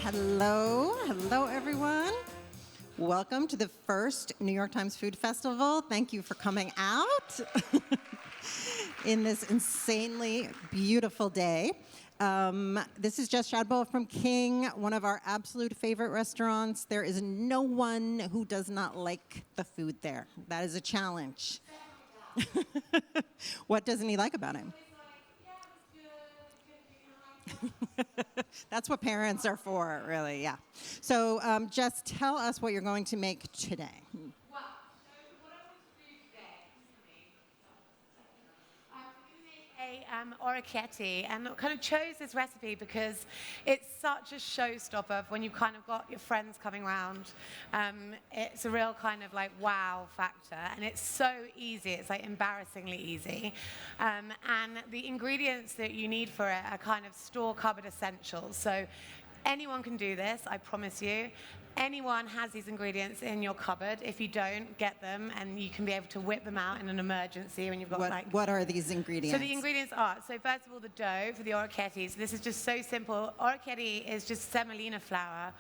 Hello everyone. Welcome to the first New York Times Food Festival. Thank you for coming out in this insanely beautiful day. This is Jess Shadbolt from King, one of our absolute favorite restaurants. There is no one who does not like the food there. That is a challenge. What doesn't he like about him? That's what parents are for, really, yeah. So, Jess, tell us what you're going to make today. Well, so what I want to do today, I'm going to make a orecchiette, and I kind of chose this recipe because it's such a showstopper when you've kind of got your friends coming around. It's a real kind of like wow factor, and it's so easy. It's like embarrassingly easy. And the ingredients that you need for it are kind of store cupboard essentials. So anyone can do this, I promise you. Anyone has these ingredients in your cupboard. If you don't, get them, and you can be able to whip them out in an emergency when you've got What are these ingredients? So the ingredients are, so first of all, the dough for the orecchiette. So this is just so simple. Orecchiette is just semolina flour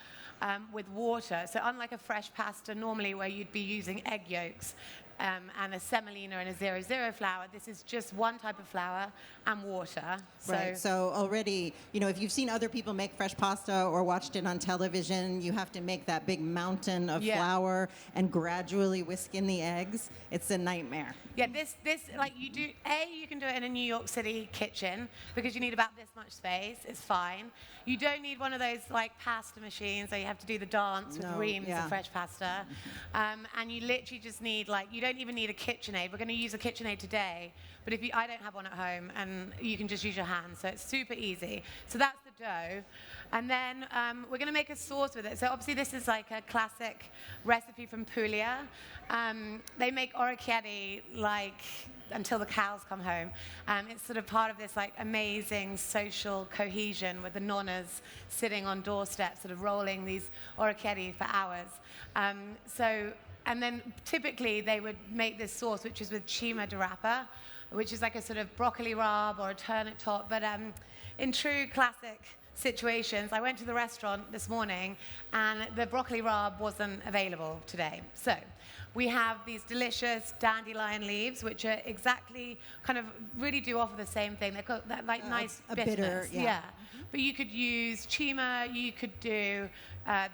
with water. So unlike a fresh pasta normally where you'd be using egg yolks, and a semolina and a 00 flour. This is just one type of flour and water. Right. So already, if you've seen other people make fresh pasta or watched it on television, you have to make that big mountain of flour and gradually whisk in the eggs. It's a nightmare. Yeah, this like you can do it in a New York City kitchen because you need about this much space. It's fine. You don't need one of those like pasta machines where you have to do the dance with reams of fresh pasta. And you literally just need you don't even need a KitchenAid. We're going to use a KitchenAid today, but I don't have one at home, and you can just use your hands, so it's super easy. So that's the dough, and then we're going to make a sauce with it. So obviously this is like a classic recipe from Puglia. They make orecchiette until the cows come home. It's sort of part of this amazing social cohesion with the nonnas sitting on doorsteps, sort of rolling these orecchiette for hours. And then typically they would make this sauce, which is with cima di rapa, which is like a sort of broccoli rabe or a turnip top. But in true classic situations, I went to the restaurant this morning and the broccoli rabe wasn't available today. So we have these delicious dandelion leaves, which are exactly kind of really do offer the same thing. They've got that nice bitterness. Bitter. But you could use cima, you could do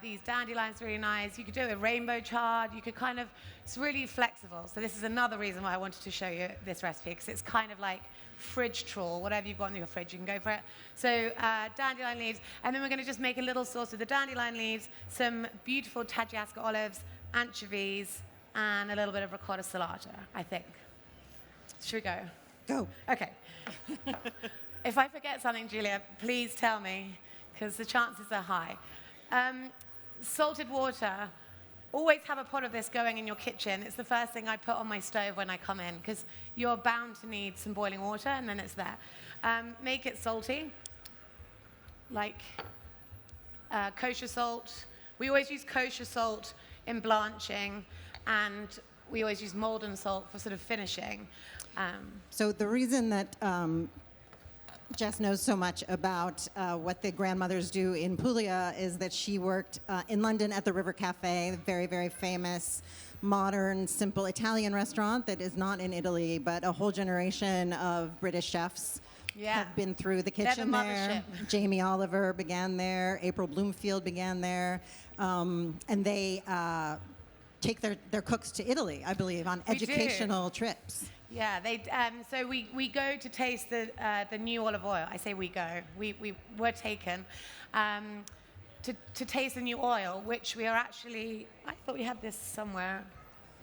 these dandelions really nice, you could do a rainbow chard, it's really flexible. So this is another reason why I wanted to show you this recipe, because it's kind of like fridge trawl, whatever you've got in your fridge, you can go for it. So dandelion leaves, and then we're going to just make a little sauce with the dandelion leaves, some beautiful Taggiasca olives, anchovies, and a little bit of ricotta salata, I think. Should we go? Go. Okay. If I forget something, Julia, please tell me, because the chances are high. Salted water. Always have a pot of this going in your kitchen. It's the first thing I put on my stove when I come in, because you're bound to need some boiling water, and then it's there. Make it salty, like kosher salt. We always use kosher salt in blanching, and we always use Maldon salt for sort of finishing. So the reason that Jess knows so much about what the grandmothers do in Puglia is that she worked in London at the River Cafe, very, very famous, modern, simple Italian restaurant that is not in Italy, but a whole generation of British chefs have been through the kitchen there. Jamie Oliver began there, April Bloomfield began there, and they take their cooks to Italy, I believe, on educational trips. Yeah, so we go to taste the new olive oil. I say we go. We were taken to taste the new oil, which we are actually. I thought we had this somewhere.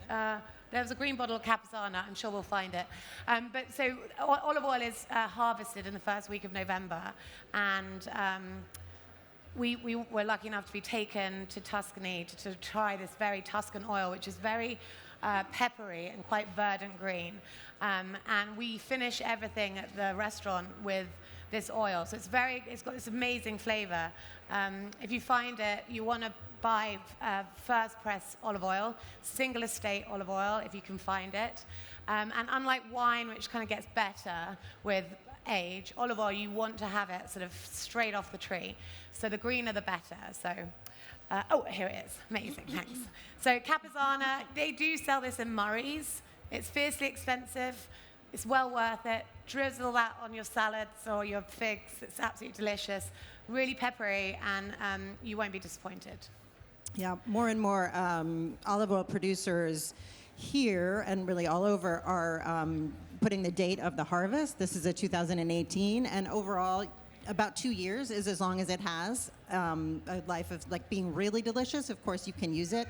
There was a green bottle of Capizana. I'm sure we'll find it. But so olive oil is harvested in the first week of November, and we were lucky enough to be taken to Tuscany to try this very Tuscan oil, which is very peppery and quite verdant green. And we finish everything at the restaurant with this oil. So it's got this amazing flavor. If you find it, you want to buy first press olive oil, single estate olive oil, if you can find it. And unlike wine, which kind of gets better with age, olive oil, you want to have it sort of straight off the tree. So the greener, the better. So, oh, here it is. Amazing, thanks. So Capizana, they do sell this in Murray's. It's fiercely expensive. It's well worth it. Drizzle that on your salads or your figs. It's absolutely delicious. Really peppery, and you won't be disappointed. Yeah, more and more olive oil producers here and really all over are putting the date of the harvest. This is a 2018, and overall, about 2 years is as long as it has a life of like being really delicious. Of course, you can use it.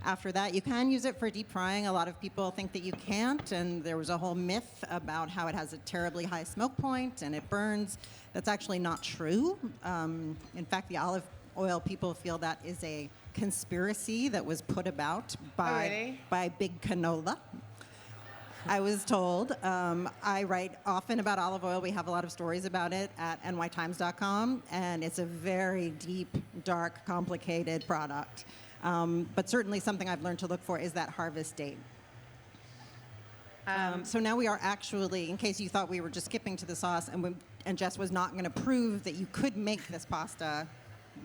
After that, you can use it for deep frying. A lot of people think that you can't, and there was a whole myth about how it has a terribly high smoke point and it burns. That's actually not true. In fact, the olive oil people feel that is a conspiracy that was put about by Big Canola. I was told. I write often about olive oil. We have a lot of stories about it at nytimes.com, and it's a very deep, dark, complicated product. But certainly something I've learned to look for is that harvest date. So now we are actually, in case you thought we were just skipping to the sauce, and Jess was not going to prove that you could make this pasta.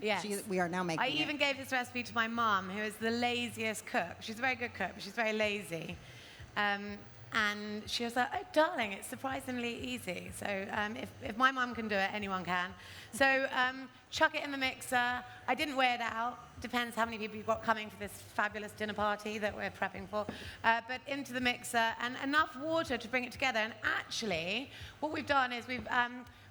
Yes. We are now making it. I even gave this recipe to my mom, who is the laziest cook. She's a very good cook, but she's very lazy. And she was like, oh, darling, it's surprisingly easy. So if my mom can do it, anyone can. So chuck it in the mixer. I didn't weigh it out. Depends how many people you've got coming for this fabulous dinner party that we're prepping for. But into the mixer, and enough water to bring it together. And actually, what we've done is we've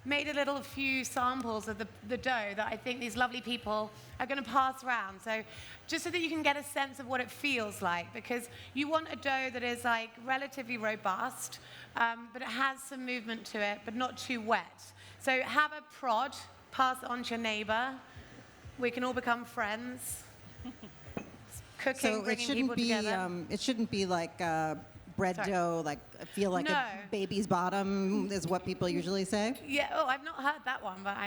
made a few samples of the dough that I think these lovely people are going to pass around. So just so that you can get a sense of what it feels like, because you want a dough that is like relatively robust, but it has some movement to it, but not too wet. So have a prod, pass it on to your neighbor. We can all become friends. Cooking, bringing people together. It shouldn't be like bread dough, like feel like a baby's bottom is what people usually say. Yeah. Oh, I've not heard that one, but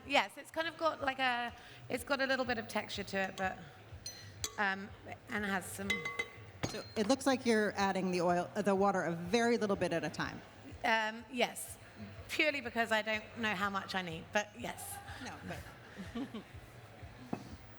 yes, it's kind of got like it's got a little bit of texture to it, but and it has some. So it looks like you're adding the water a very little bit at a time. Yes, purely because I don't know how much I need, but yes. No, but.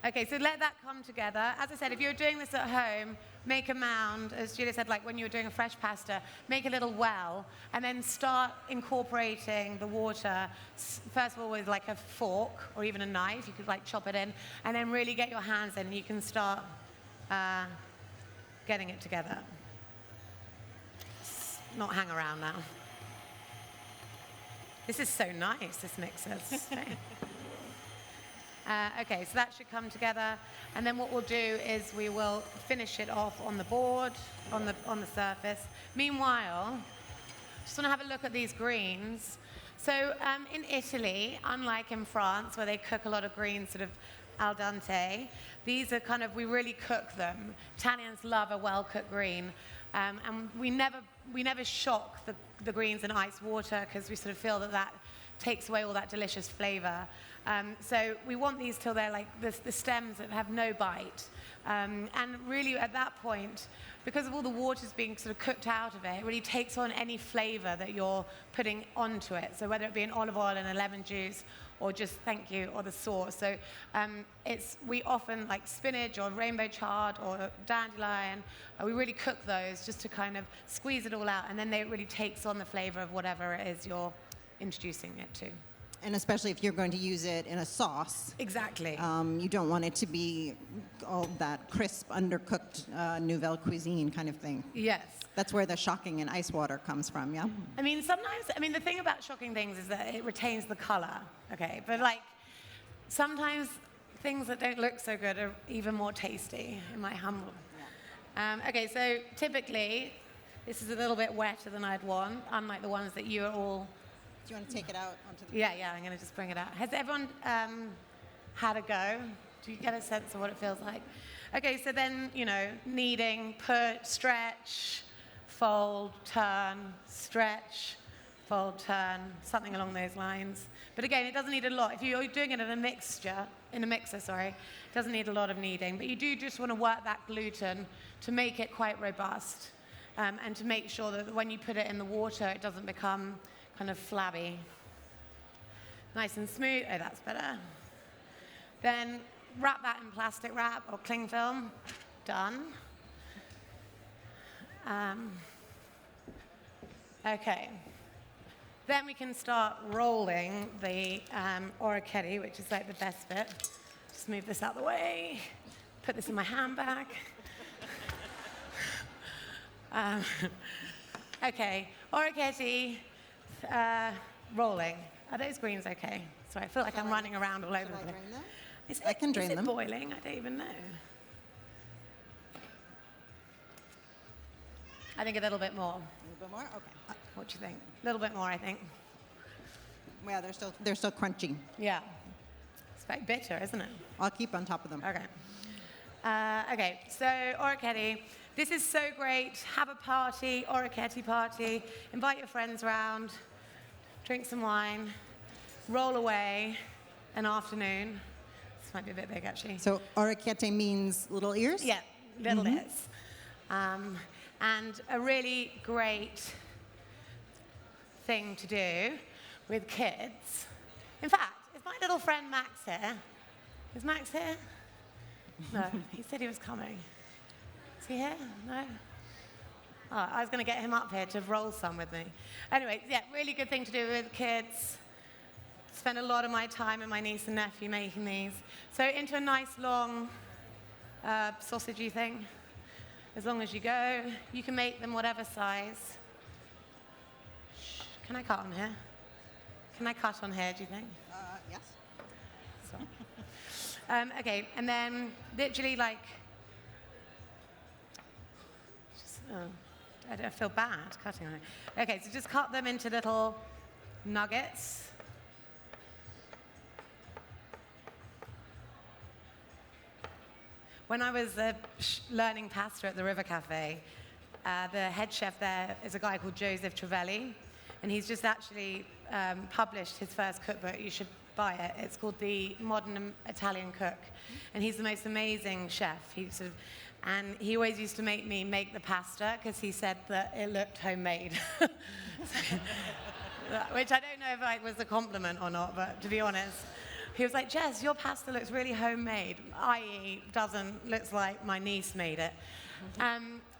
Okay, so let that come together. As I said, if you're doing this at home, make a mound, as Julia said, like when you were doing a fresh pasta, make a little well, and then start incorporating the water, first of all with like a fork or even a knife. You could like chop it in, and then really get your hands in, and you can start getting it together. Not hang around now. This is so nice, this mixer. Okay, so that should come together, and then what we'll do is we will finish it off on the board, on the surface. Meanwhile, just want to have a look at these greens. So in Italy, unlike in France, where they cook a lot of greens sort of al dente, these are kind of, we really cook them. Italians love a well-cooked green, and we never shock the greens in ice water, because we sort of feel that takes away all that delicious flavor. So we want these till they're like the stems that have no bite. And really at that point, because of all the waters being sort of cooked out of it, it really takes on any flavor that you're putting onto it. So whether it be an olive oil and a lemon juice, or just or the sauce. So we often like spinach or rainbow chard or dandelion. We really cook those just to kind of squeeze it all out, and then it really takes on the flavor of whatever it is you're introducing it to. And especially if you're going to use it in a sauce. Exactly. You don't want it to be all that crisp, undercooked nouvelle cuisine kind of thing. Yes. That's where the shocking in ice water comes from, yeah? I mean, sometimes, the thing about shocking things is that it retains the color, okay? But like, sometimes things that don't look so good are even more tasty, in my humble. Yeah. Okay, so typically, this is a little bit wetter than I'd want, unlike the ones that you are all... Do you want to take it out onto the... Yeah, I'm going to just bring it out. Has everyone had a go? Do you get a sense of what it feels like? Okay, so then, kneading, put, stretch, fold, turn, stretch, fold, turn, something along those lines. But again, it doesn't need a lot. If you're doing it in a mixer, it doesn't need a lot of kneading. But you do just want to work that gluten to make it quite robust. and to make sure that when you put it in the water, it doesn't become kind of flabby. Nice and smooth. Oh, that's better. Then wrap that in plastic wrap or cling film. Done. Okay. Then we can start rolling the orecchiette, which is like the best bit. Just move this out of the way. Put this in my handbag. Okay, orecchiette, rolling. Are those greens okay? Sorry, I feel like I'm running around all over the place. I can drain them. Is it boiling? I don't even know. I think a little bit more. A little bit more? Okay. What do you think? A little bit more, I think. Yeah, they're still crunchy. Yeah. It's very bitter, isn't it? I'll keep on top of them. Okay. Okay, so orecchiette. This is so great. Have a party, orecchiette party. Invite your friends around. Drink some wine. Roll away an afternoon. This might be a bit big, actually. So orecchiette means little ears? Yeah, little ears. And a really great thing to do with kids. In fact, is my little friend Max here? Is Max here? No, he said he was coming. Is he here? No? Oh, I was going to get him up here to roll some with me. Anyway, yeah, really good thing to do with kids. Spend a lot of my time with my niece and nephew making these. So into a nice long sausagey thing. As long as you go, you can make them whatever size. Shh. Can I cut on here? Can I cut on here, do you think? Yes. Sorry. Okay, and then literally like, I don't feel bad cutting on it. Okay, so just cut them into little nuggets. When I was learning pasta at the River Cafe, the head chef there is a guy called Joseph Travelli, and he's just actually published his first cookbook. You should buy it. It's called The Modern Italian Cook, and he's the most amazing chef. And he always used to make me make the pasta because he said that it looked homemade, which I don't know if it was a compliment or not, but to be honest. He was like, Jess, your pasta looks really homemade, i.e. looks like my niece made it.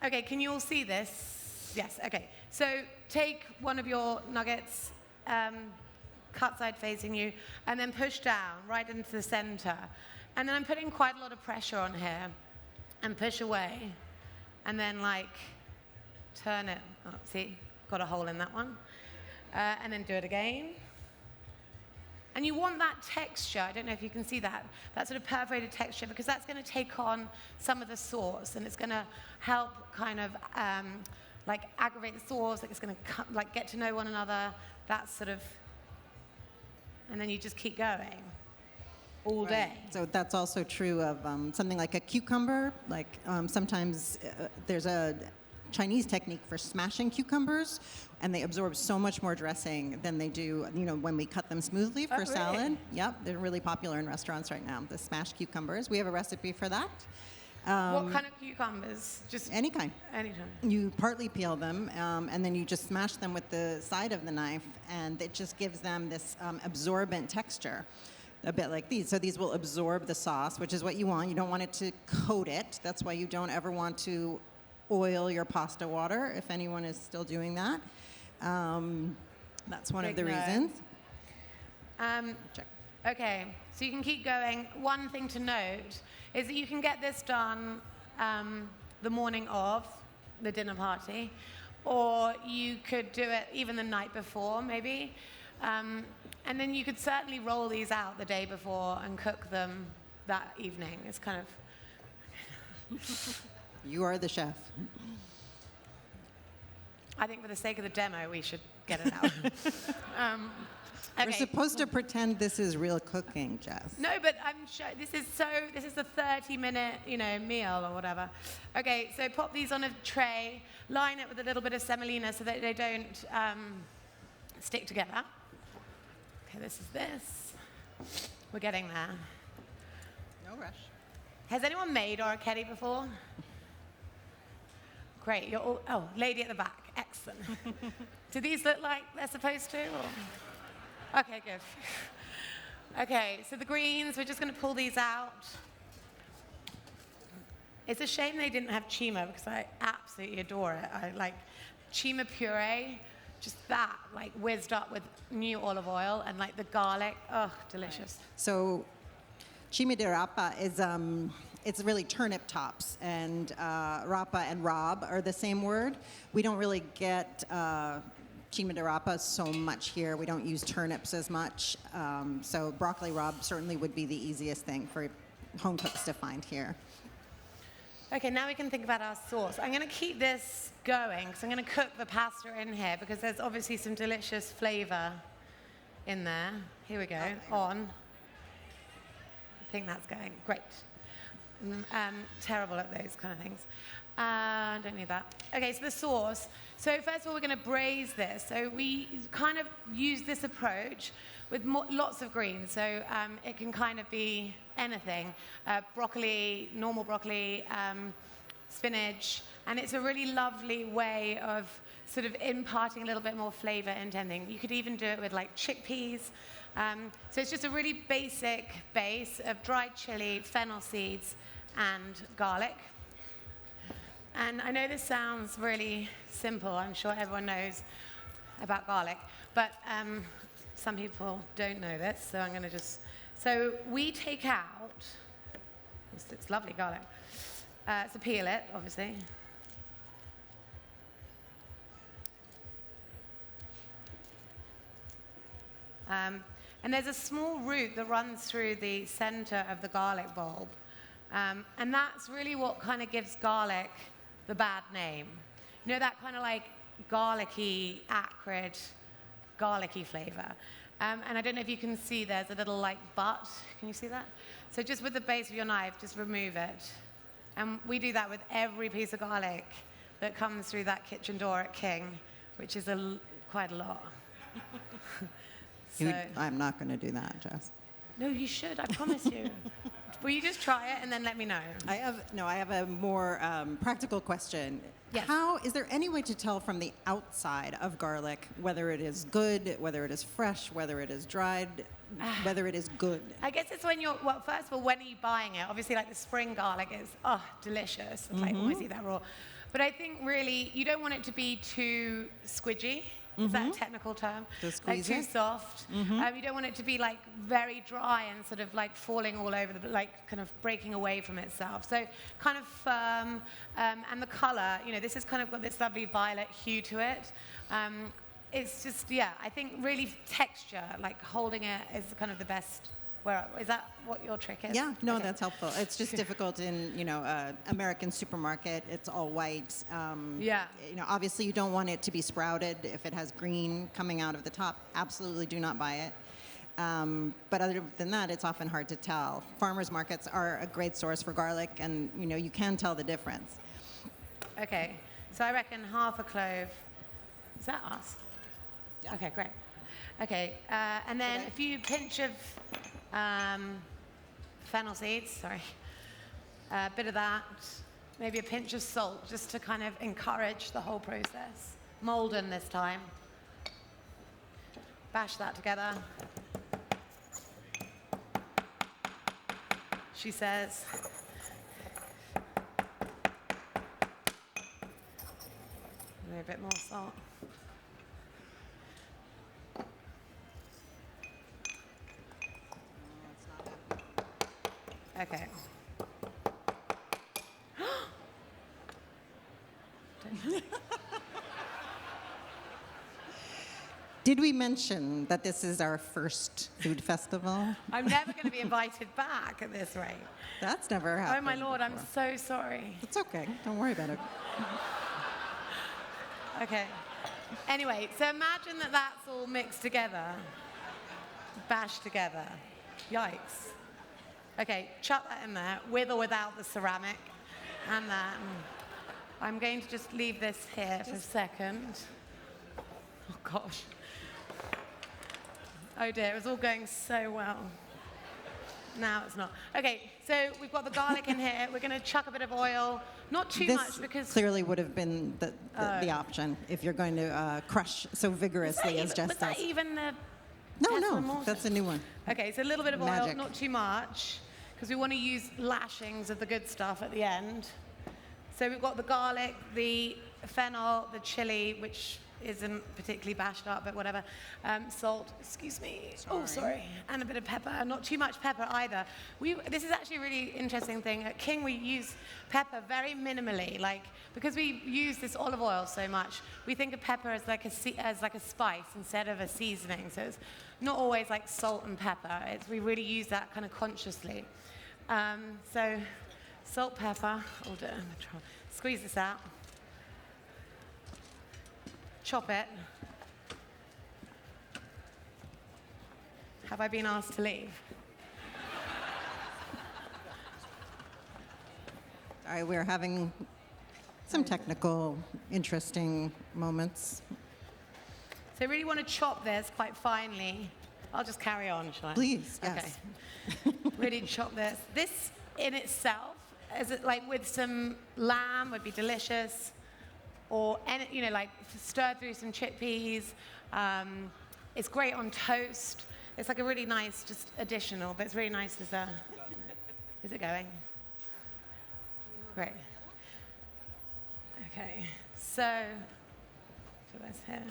Okay, can you all see this? Yes, okay. So take one of your nuggets, cut side facing you, and then push down right into the center. And then I'm putting quite a lot of pressure on here, and push away, and then like turn it. Oh, see, got a hole in that one. And then do it again. And you want that texture, I don't know if you can see that sort of perforated texture, because that's going to take on some of the sauce, and it's going to help kind of like aggravate the sauce, like it's going to like get to know one another, that sort of, and then you just keep going all day. So that's also true of something like a cucumber. Like sometimes there's a Chinese technique for smashing cucumbers, and they absorb so much more dressing than they do, when we cut them smoothly for salad. Yep, they're really popular in restaurants right now, the smashed cucumbers. We have a recipe for that. What kind of cucumbers? Just any kind. Anytime. You partly peel them, and then you just smash them with the side of the knife, and it just gives them this absorbent texture, a bit like these. So these will absorb the sauce, which is what you want. You don't want it to coat it. That's why you don't ever want to oil your pasta water, if anyone is still doing that. That's one of the reasons. Check. Okay, so you can keep going. One thing to note is that you can get this done the morning of the dinner party, or you could do it even the night before, maybe. And then you could certainly roll these out the day before and cook them that evening. It's kind of... You are the chef. I think for the sake of the demo, we should get it out. Okay. We're supposed to pretend this is real cooking, Jess. No, but I'm sure this is a 30-minute, meal or whatever. Okay, so pop these on a tray, line it with a little bit of semolina so that they don't stick together. Okay, this is this. We're getting there. No rush. Has anyone made orecchiette before? Great. You're all, oh, lady at the back. Excellent. Do these look like they're supposed to? Or? Okay, good. Okay, so the greens, we're just going to pull these out. It's a shame they didn't have chima because I absolutely adore it. I like chima puree, just that, like whizzed up with new olive oil and like the garlic. Oh, delicious. So chima de rapa is it's really turnip tops, and rapa and rob are the same word. We don't really get chima de rapa so much here. We don't use turnips as much. So broccoli rob certainly would be the easiest thing for home cooks to find here. Okay, now we can think about our sauce. I'm going to keep this going because I'm going to cook the pasta in here because there's obviously some delicious flavor in there. Here we go, on. I think that's going. Great. Terrible at those kind of things. Don't need that. Okay, so the sauce. So first of all, we're going to braise this. So we kind of use this approach with lots of greens. So it can kind of be anything. Broccoli, normal broccoli, spinach. And it's a really lovely way of sort of imparting a little bit more flavor into anything. You could even do it with like chickpeas. So it's just a really basic base of dried chili, fennel seeds, and garlic. And I know this sounds really simple. I'm sure everyone knows about garlic. But some people don't know this, so I'm going to just... So we take out... It's lovely garlic. So peel it, obviously. And there's a small root that runs through the center of the garlic bulb. And that's really what kind of gives garlic the bad name. You know, that kind of like garlicky, acrid, garlicky flavor. And I don't know if you can see there's a little like butt. Can you see that? So just with the base of your knife, just remove it. And we do that with every piece of garlic that comes through that kitchen door at King, which is quite a lot. So, I'm not going to do that, Jess. No, you should. I promise you. Will you just try it and then let me know? I have a more practical question. Yes. Is there any way to tell from the outside of garlic whether it is good, whether it is fresh, whether it is dried, whether it is good? I guess it's when you're, well, first of all, when are you buying it? Obviously, like the spring garlic is, delicious. It's like almost eat that raw. But I think really, you don't want it to be too squidgy. Is that a technical term? Like too soft. You don't want it to be like very dry and sort of like falling all over, like kind of breaking away from itself. So kind of firm, and the color, you know, this has kind of got this lovely violet hue to it. It's just, I think really texture, like holding it is kind of the best. Is that what your trick is? Yeah, no, that's helpful. It's just difficult in, American supermarket. It's all white. Obviously you don't want it to be sprouted. If it has green coming out of the top, absolutely do not buy it. But other than that, it's often hard to tell. Farmers markets are a great source for garlic, and, you can tell the difference. Okay, so I reckon half a clove. Is that us? Yeah. Okay, great. Okay, and then a few pinch of fennel seeds, sorry. A bit of that, maybe a pinch of salt, just to kind of encourage the whole process. Molden this time. Bash that together. She says. Maybe a bit more salt. Okay. Did we mention that this is our first food festival? I'm never going to be invited back at this rate. That's never happened. Oh, my Lord, I'm so sorry. It's okay. Don't worry about it. Okay. Anyway, so imagine that that's all mixed together, bashed together. Yikes. Okay, chuck that in there, with or without the ceramic. And then I'm going to just leave this here for a second. Oh, gosh. Oh, dear, it was all going so well. Now it's not. Okay, so we've got the garlic in here. We're going to chuck a bit of oil. Not too much because... This clearly would have been the option if you're going to crush so vigorously as Jess does. Was that even the... No, that's a new one. Okay, so a little bit of oil, Magic. not too much, because we want to use lashings of the good stuff at the end. So we've got the garlic, the fennel, the chili, which isn't particularly bashed up, but whatever. Salt, excuse me. Sorry. Oh, sorry. And a bit of pepper. Not too much pepper either. This is actually a really interesting thing. At King, we use pepper very minimally. Because we use this olive oil so much, we think of pepper as like a spice instead of a seasoning. So it's not always like salt and pepper. We really use that kind of consciously. So salt, pepper. Squeeze this out. Chop it. Have I been asked to leave? All right, we're having some technical, interesting moments. So I really want to chop this quite finely. I'll just carry on, shall I? Please, yes. Okay. Really chop this. This in itself, with some lamb, would be delicious. Or, stir through some chickpeas. It's great on toast. It's like a really nice, just additional, but it's really nice as a... Is it going? Great. Okay, so this here.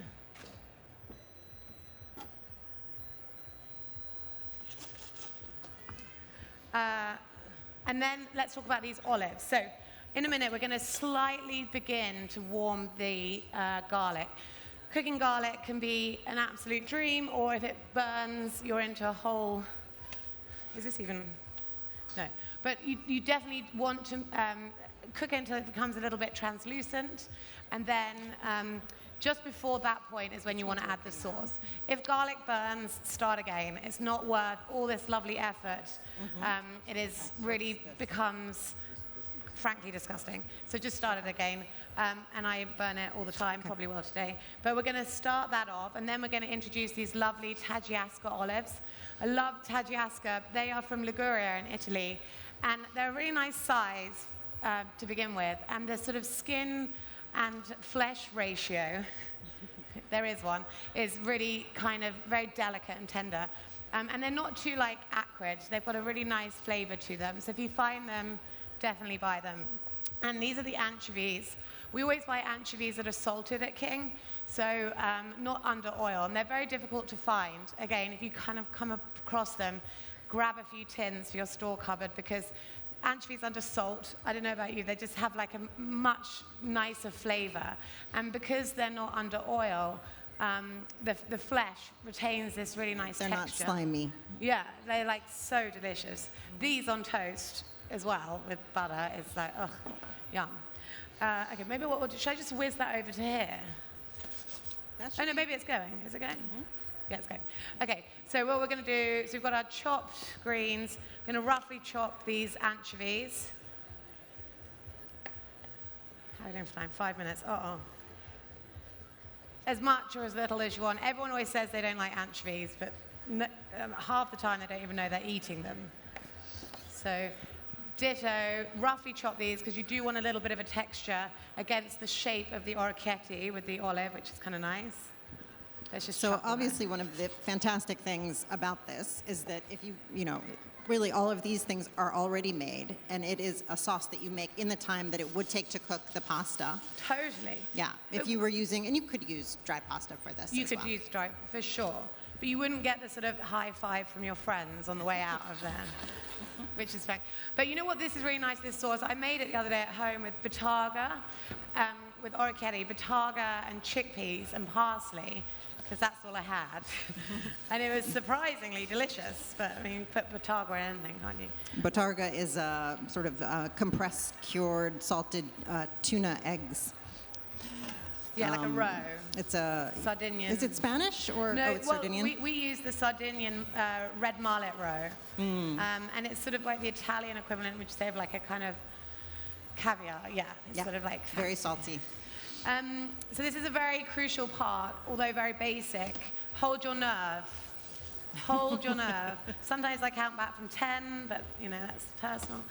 And then let's talk about these olives. So, in a minute, we're going to slightly begin to warm the garlic. Cooking garlic can be an absolute dream, or if it burns, you're into a whole... Is this even... No. But you definitely want to cook it until it becomes a little bit translucent, and then just before that point is when you want to add the sauce. If garlic burns, start again. It's not worth all this lovely effort. It really becomes... frankly disgusting. So just start it again. And I burn it all the time, probably will today. But we're going to start that off, and then we're going to introduce these lovely Taggiasca olives. I love Taggiasca. They are from Liguria in Italy, and they're a really nice size to begin with. And the sort of skin and flesh ratio, there is one, is really kind of very delicate and tender. And they're not too acrid. They've got a really nice flavor to them. So if you find them, definitely buy them. And these are the anchovies. We always buy anchovies that are salted at King, so not under oil. And they're very difficult to find. Again, if you kind of come across them, grab a few tins for your store cupboard, because anchovies under salt, I don't know about you, they just have a much nicer flavor. And because they're not under oil, the flesh retains this really nice texture. They're not slimy. Yeah, they're so delicious. These on toast as well with butter is ugh, yum. Okay, maybe should I just whiz that over to here? Oh no, maybe it's going. Is it going? Yeah, it's going. Okay, so what we're going to do, so we've got our chopped greens. We're going to roughly chop these anchovies. How are we doing for time? 5 minutes. As much or as little as you want. Everyone always says they don't like anchovies, but half the time they don't even know they're eating them. So ditto, roughly chop these, because you do want a little bit of a texture against the shape of the orecchiette with the olive, which is kind of nice. Let's just so obviously one of the fantastic things about this is that if really all of these things are already made, and it is a sauce that you make in the time that it would take to cook the pasta. Totally. Yeah, if you were using, and you could use dry pasta for this You could use dry, for sure. But you wouldn't get the sort of high five from your friends on the way out of there, which is fine. But you know what? This is really nice, this sauce. I made it the other day at home with bataga, with orecchiette, bataga and chickpeas and parsley, because that's all I had. And it was surprisingly delicious. But I mean, you put bataga in anything, can't you? Bataga is a sort of compressed, cured, salted tuna eggs. Yeah, like a roe. It's a Sardinian. Is it Spanish or no? It's well, Sardinian? we use the Sardinian red mullet roe, and it's sort of like the Italian equivalent, which they have like a kind of caviar. Yeah, it's sort of like very salty. So this is a very crucial part, although very basic. Hold your nerve. Hold your nerve. Sometimes I count back from 10, but that's personal.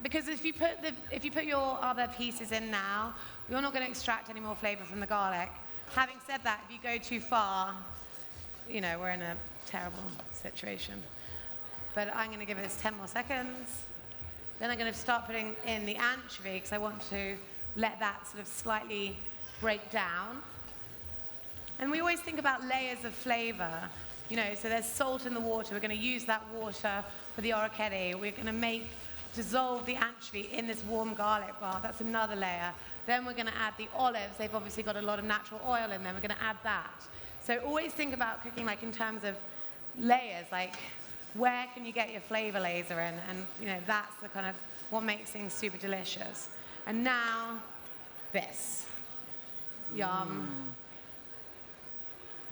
Because if you put your other pieces in now, you're not going to extract any more flavor from the garlic. Having said that, if you go too far, we're in a terrible situation. But I'm going to give this 10 more seconds. Then I'm going to start putting in the anchovy because I want to let that sort of slightly break down. And we always think about layers of flavor. So there's salt in the water. We're going to use that water for the orecchiette. We're going to dissolve the anchovy in this warm garlic bath. That's another layer. Then we're going to add the olives. They've obviously got a lot of natural oil in them. We're going to add that. So always think about cooking like in terms of layers, like where can you get your flavor laser in? And that's the kind of what makes things super delicious. And now, this. Yum.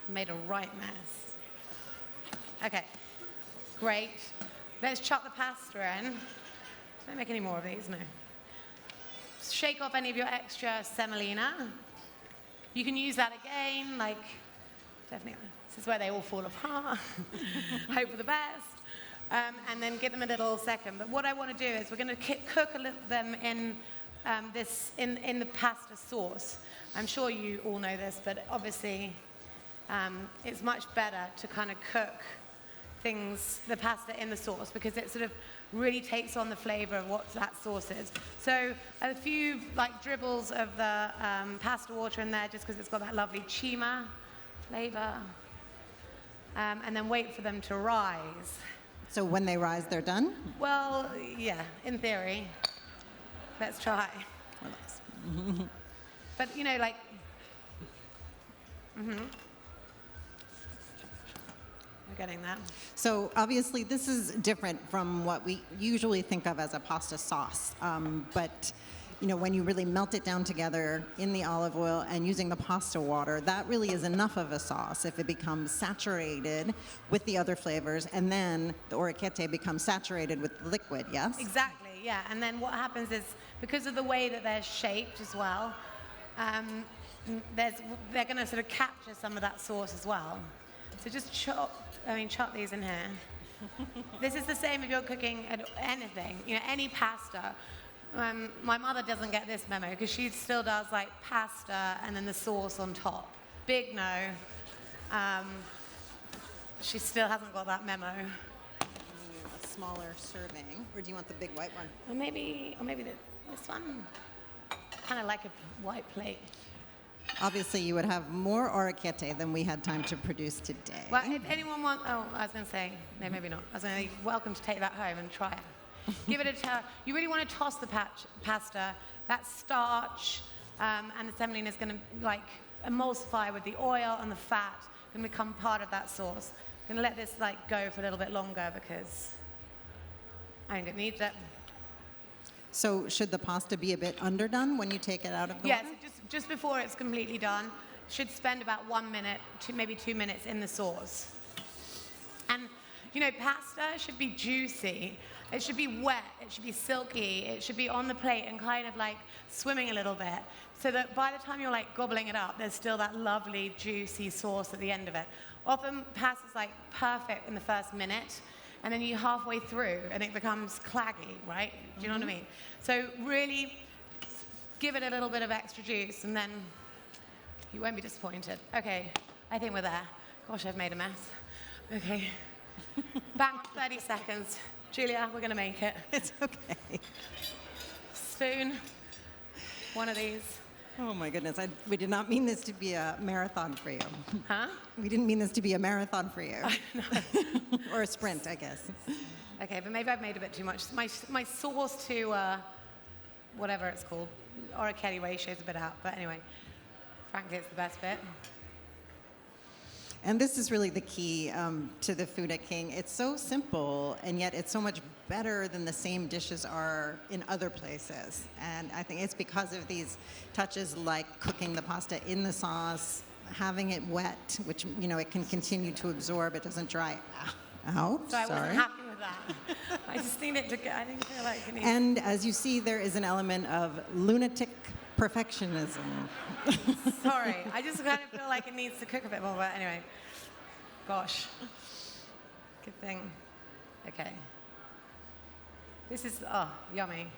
Made a right mess. Okay, great. Let's chuck the pasta in. Don't make any more of these, no. Shake off any of your extra semolina. You can use that again, definitely. This is where they all fall apart. Hope for the best. And then give them a little second. But what I want to do is we're going to cook them in in the pasta sauce. I'm sure you all know this, but obviously it's much better to kind of cook the pasta in the sauce because it sort of really takes on the flavor of what that sauce is. So a few dribbles of the pasta water in there just because it's got that lovely cima flavor. And then wait for them to rise. So when they rise, they're done? Well, yeah, in theory. Let's try. But, We're getting that. So obviously this is different from what we usually think of as a pasta sauce. But when you really melt it down together in the olive oil and using the pasta water, that really is enough of a sauce if it becomes saturated with the other flavors, and then the orecchiette becomes saturated with the liquid, yes? Exactly, yeah. And then what happens is, because of the way that they're shaped as well, they're going to sort of capture some of that sauce as well. So just chuck these in here. This is the same if you're cooking anything, any pasta. My mother doesn't get this memo because she still does pasta and then the sauce on top. Big no. She still hasn't got that memo. A smaller serving, or do you want the big white one? Or maybe this one. Kind of like a white plate. Obviously, you would have more orecchiette than we had time to produce today. Well, if anyone wants, I was going to say, no, maybe not. I was going to say, welcome to take that home and try it. Give it a turn. You really want to toss the pasta. That starch and the semolina is going to emulsify with the oil and the fat. Going to become part of that sauce. Going to let this go for a little bit longer because I think it needs it. So should the pasta be a bit underdone when you take it out of the water? Yes, just before it's completely done. Should spend about 1 minute to maybe 2 minutes in the sauce. And pasta should be juicy. It should be wet, it should be silky, it should be on the plate and kind of swimming a little bit so that by the time you're gobbling it up, there's still that lovely juicy sauce at the end of it. Often pasta's perfect in the first minute and then you're halfway through and it becomes claggy, right? Do you know what I mean? So really give it a little bit of extra juice and then you won't be disappointed. Okay, I think we're there. Gosh, I've made a mess. Okay, back 30 seconds. Julia, we're going to make it. It's okay. Spoon. One of these. Oh my goodness, we did not mean this to be a marathon for you. Huh? We didn't mean this to be a marathon for you. No. Or a sprint, I guess. Okay, but maybe I've made a bit too much. My sauce to whatever it's called, orecchiette ratio is a bit out, but anyway, frankly, it's the best bit. And this is really the key to the food at King. It's so simple, and yet it's so much better than the same dishes are in other places. And I think it's because of these touches like cooking the pasta in the sauce, having it wet, which, it can continue to absorb. It doesn't dry out. So I wasn't happy with that. I just need it to go. I didn't feel like it needs. And as you see, there is an element of lunatic perfectionism. Sorry, I just kind of feel like it needs to cook a bit more, but anyway. gosh. Good thing. Okay. This is, oh, yummy.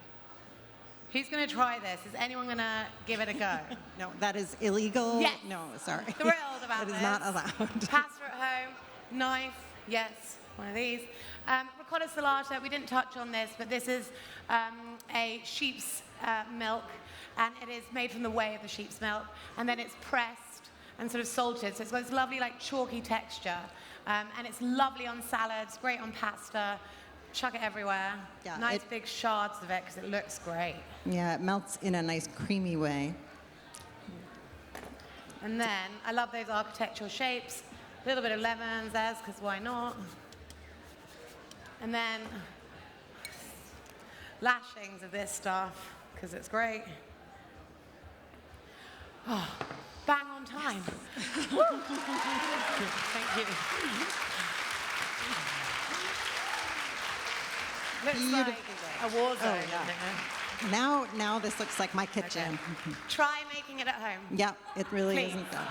Who's going to try this? Is anyone going to give it a go? No, that is illegal. Yes. No, sorry. Thrilled about That this. is not allowed. Pasta at home, knife, yes, one of these. Ricotta salata, we didn't touch on this, but this is a sheep's milk, and it is made from the whey of the sheep's milk, and then it's pressed and sort of salted, so it's got this lovely, like, chalky texture, and it's lovely on salads, great on pasta. Chuck it everywhere. Yeah, nice big shards of it because it looks great. Yeah, it melts in a nice creamy way. And then I love those architectural shapes. A little bit of lemon zest, because why not? And then lashings of this stuff, because it's great. Oh, bang on time. Thank you. Looks like a war zone. Oh, yeah. Now this looks like my kitchen. Okay. Try making it at home. Yeah, it really Please. isn't that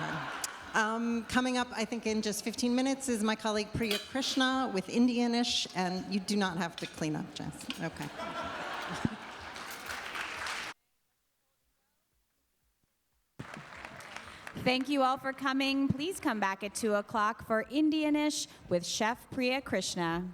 hard. Coming up, I think in just 15 minutes, is my colleague Priya Krishna with Indianish, and you do not have to clean up, Jess. Okay. Thank you all for coming. Please come back at 2 o'clock for Indianish with Chef Priya Krishna.